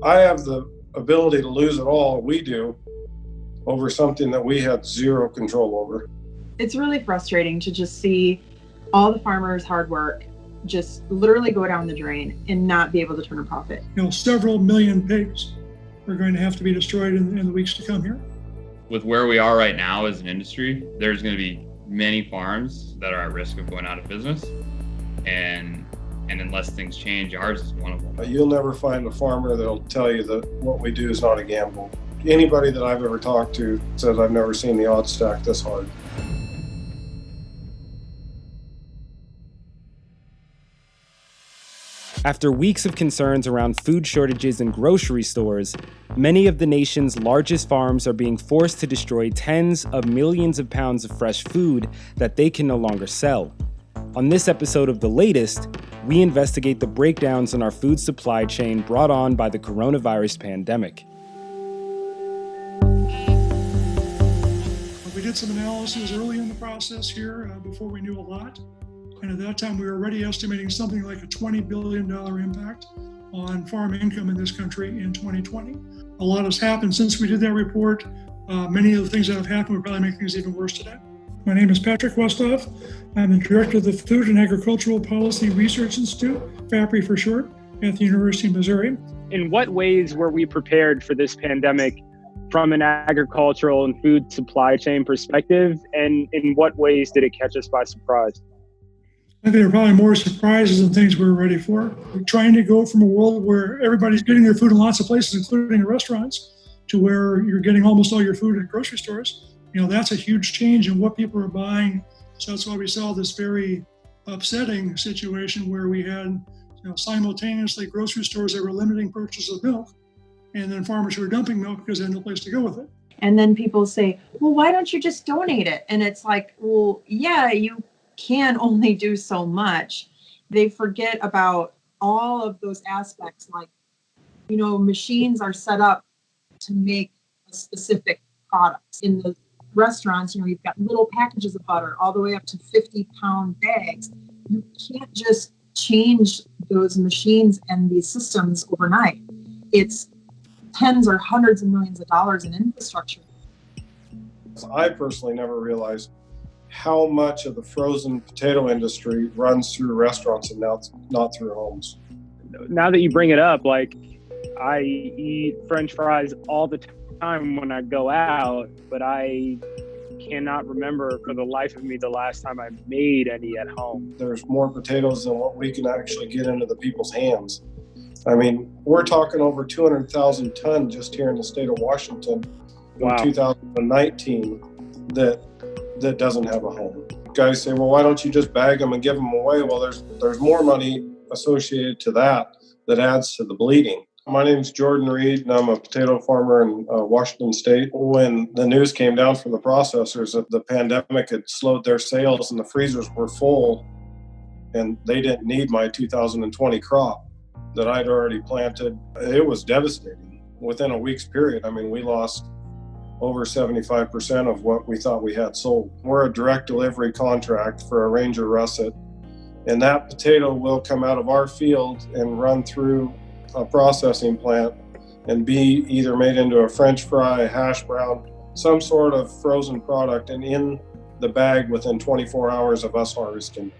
I have the ability to lose it all, we do, over something that we had zero control over. It's really frustrating to just see all the farmers' hard work just literally go down the drain and not be able to turn a profit. Several million pigs are going to have to be destroyed in the weeks to come here. With where we are right now as an industry, there's going to be many farms that are at risk of going out of business. And unless things change, ours is one of them. You'll never find a farmer that'll tell you that what we do is not a gamble. Anybody that I've ever talked to says I've never seen the odds stack this hard. After weeks of concerns around food shortages in grocery stores, many of the nation's largest farms are being forced to destroy tens of millions of pounds of fresh food that they can no longer sell. On this episode of The Latest, we investigate the breakdowns in our food supply chain brought on by the coronavirus pandemic. We did some analysis early in the process here before we knew a lot. And at that time, we were already estimating something like a $20 billion impact on farm income in this country in 2020. A lot has happened since we did that report. Many of the things that have happened would probably make things even worse today. My name is Patrick Westhoff. I'm the director of the Food and Agricultural Policy Research Institute, FAPRI for short, at the University of Missouri. In what ways were we prepared for this pandemic from an agricultural and food supply chain perspective? And in what ways did it catch us by surprise? I think there are probably more surprises than things we were ready for. We're trying to go from a world where everybody's getting their food in lots of places, including in restaurants, to where you're getting almost all your food in grocery stores. That's a huge change in what people are buying. So that's why we saw this very upsetting situation where we had simultaneously grocery stores that were limiting purchase of milk, and then farmers who were dumping milk because they had no place to go with it. And then people say, well, why don't you just donate it? And it's like, well, yeah, you can only do so much. They forget about all of those aspects, like, machines are set up to make a specific product. In the restaurants, you've got little packages of butter all the way up to 50-pound bags. You can't just change those machines and these systems overnight. It's tens or hundreds of millions of dollars in infrastructure. I personally never realized how much of the frozen potato industry runs through restaurants and not through homes. Now that you bring it up, I eat French fries all the time when I go out, but I cannot remember for the life of me the last time I made any at home. There's more potatoes than what we can actually get into the people's hands. I mean, we're talking over 200,000 tons just here in the state of Washington in 2019 that doesn't have a home. Guys say, well, why don't you just bag them and give them away? Well, there's more money associated to that adds to the bleeding. My name's Jordan Reed, and I'm a potato farmer in Washington State. When the news came down from the processors that the pandemic had slowed their sales and the freezers were full and they didn't need my 2020 crop that I'd already planted, it was devastating. Within a week's period, we lost over 75% of what we thought we had sold. We're a direct delivery contract for a Ranger russet, and that potato will come out of our field and run through a processing plant and be either made into a French fry, hash brown, some sort of frozen product, and in the bag within 24 hours of us harvesting.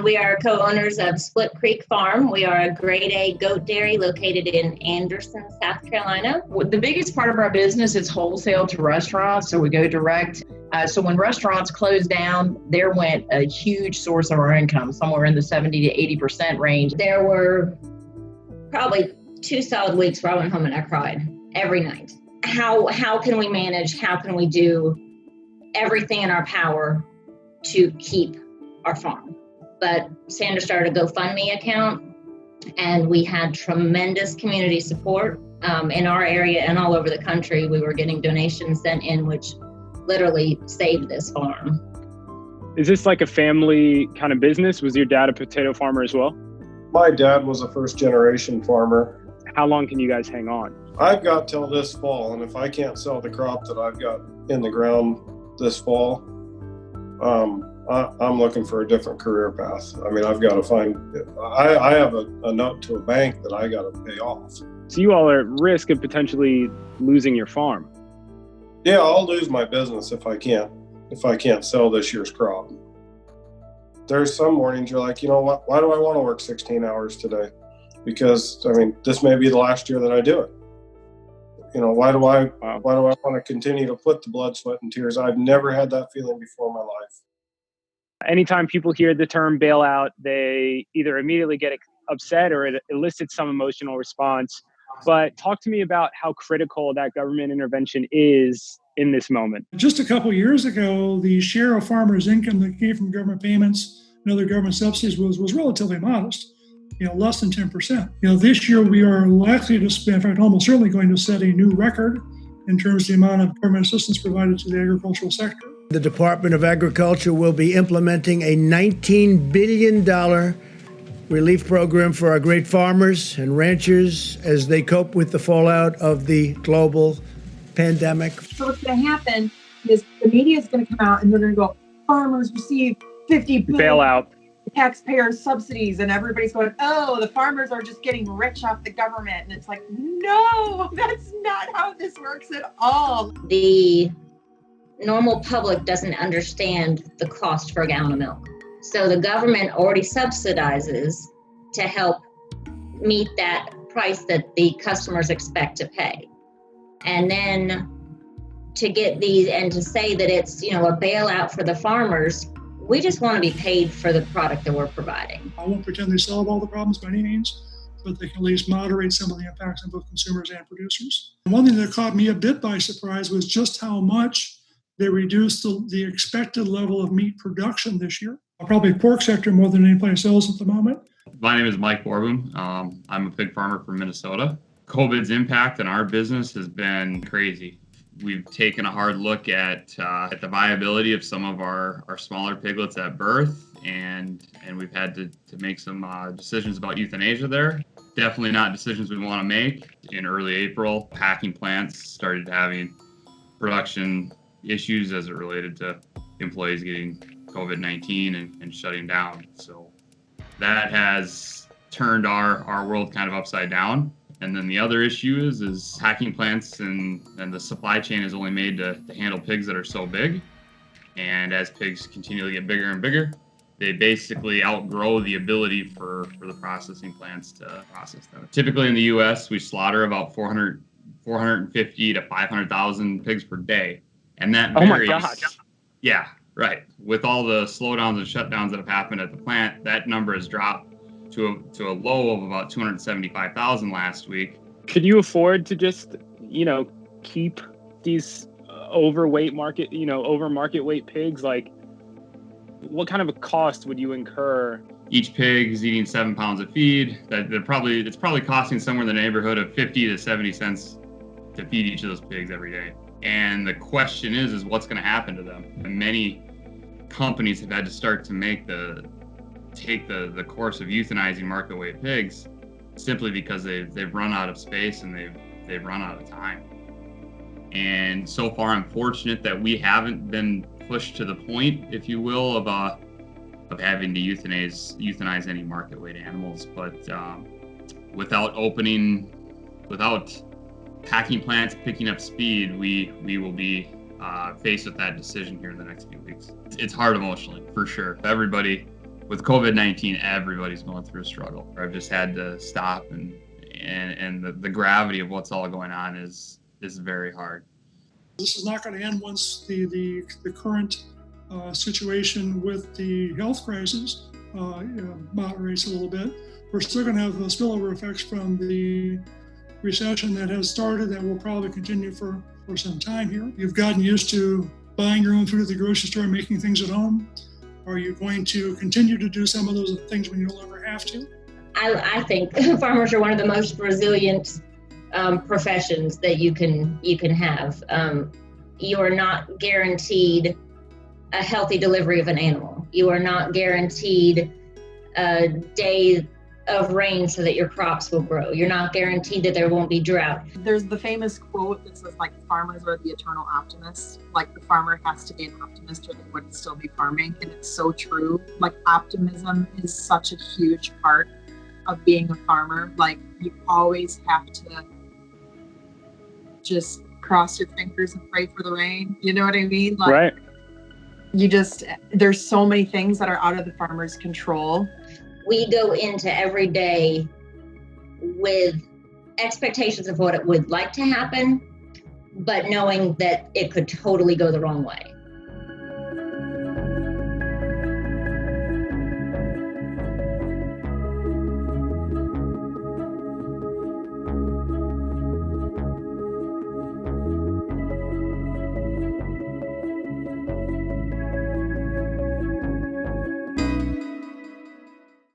We are co-owners of Split Creek Farm. We are a grade A goat dairy located in Anderson, South Carolina. The biggest part of our business is wholesale to restaurants, so we go direct. So when restaurants closed down, there went a huge source of our income, somewhere in the 70 to 80% range. There were probably 2 solid weeks where I went home and I cried every night. How can we manage? How can we do everything in our power to keep our farm? But Sandra started a GoFundMe account, and we had tremendous community support in our area and all over the country. We were getting donations sent in, which literally saved this farm. Is this like a family kind of business? Was your dad a potato farmer as well? My dad was a first-generation farmer. How long can you guys hang on? I've got till this fall, and if I can't sell the crop that I've got in the ground this fall, I'm looking for a different career path. I mean, I've got to find, I have a note to a bank that I got to pay off. So you all are at risk of potentially losing your farm. Yeah, I'll lose my business if I can't sell this year's crop. There's some mornings you're like, you know what, why do I want to work 16 hours today? Because, I mean, this may be the last year that I do it. You know, why do I want to continue to put the blood, sweat, and tears? I've never had that feeling before in my life. Anytime people hear the term bailout, they either immediately get upset or it elicits some emotional response. But talk to me about how critical that government intervention is in this moment. Just a couple of years ago, the share of farmers' income that came from government payments and other government subsidies was relatively modest, less than 10%. This year we are likely to spend, in fact, almost certainly going to set a new record in terms of the amount of government assistance provided to the agricultural sector. The Department of Agriculture will be implementing a $19 billion relief program for our great farmers and ranchers as they cope with the fallout of the global pandemic. So what's going to happen is the media is going to come out and they're going to go, farmers receive $50 billion bailout taxpayer subsidies, and everybody's going, oh, the farmers are just getting rich off the government. And it's like, no, that's not how this works at all. The normal public doesn't understand the cost for a gallon of milk. So the government already subsidizes to help meet that price that the customers expect to pay. And then to get these and to say that it's, a bailout for the farmers, we just want to be paid for the product that we're providing. I won't pretend they solve all the problems by any means, but they can at least moderate some of the impacts on both consumers and producers. And one thing that caught me a bit by surprise was just how much they reduced the expected level of meat production this year. Probably pork sector more than any place else at the moment. My name is Mike Borboom. I'm a pig farmer from Minnesota. COVID's impact on our business has been crazy. We've taken a hard look at the viability of some of our smaller piglets at birth, and we've had to make some decisions about euthanasia there. Definitely not decisions we want to make. In early April, packing plants started having production issues as it related to employees getting COVID-19 and shutting down. So that has turned our world kind of upside down. And then the other issue is packing plants and the supply chain is only made to handle pigs that are so big. And as pigs continually get bigger and bigger, they basically outgrow the ability for the processing plants to process them. Typically in the U.S., we slaughter about 450 to 500,000 pigs per day. And that varies. Oh my gosh. Yeah, right. With all the slowdowns and shutdowns that have happened at the plant, that number has dropped to a low of about 275,000 last week. Could you afford to just, keep these over market weight pigs? Like, what kind of a cost would you incur? Each pig is eating 7 pounds of feed. It's probably costing somewhere in the neighborhood of 50 to 70 cents to feed each of those pigs every day. And the question is what's going to happen to them? And many companies have had to start to take the course of euthanizing market weight pigs simply because they've run out of space and they've run out of time. And so far, I'm fortunate that we haven't been pushed to the point, if you will, of having to euthanize any market weight animals. But without packing plants picking up speed, we will be faced with that decision here in the next few weeks. It's hard emotionally, for sure. Everybody. With COVID-19, everybody's going through a struggle. I've just had to stop, and the gravity of what's all going on is very hard. This is not going to end once the current situation with the health crisis moderates a little bit. We're still going to have the spillover effects from the recession that has started that will probably continue for some time here. You've gotten used to buying your own food at the grocery store, making things at home. Are you going to continue to do some of those things when you no longer have to? I think farmers are one of the most resilient professions that you can have. You are not guaranteed a healthy delivery of an animal. You are not guaranteed a day of rain so that your crops will grow. You're not guaranteed that there won't be drought. There's the famous quote that says, like, farmers are the eternal optimists. Like, the farmer has to be an optimist or they wouldn't still be farming. And it's so true. Like, optimism is such a huge part of being a farmer. Like, you always have to just cross your fingers and pray for the rain. You know what I mean? Like, Right. There's so many things that are out of the farmer's control. We go into every day with expectations of what it would like to happen, but knowing that it could totally go the wrong way.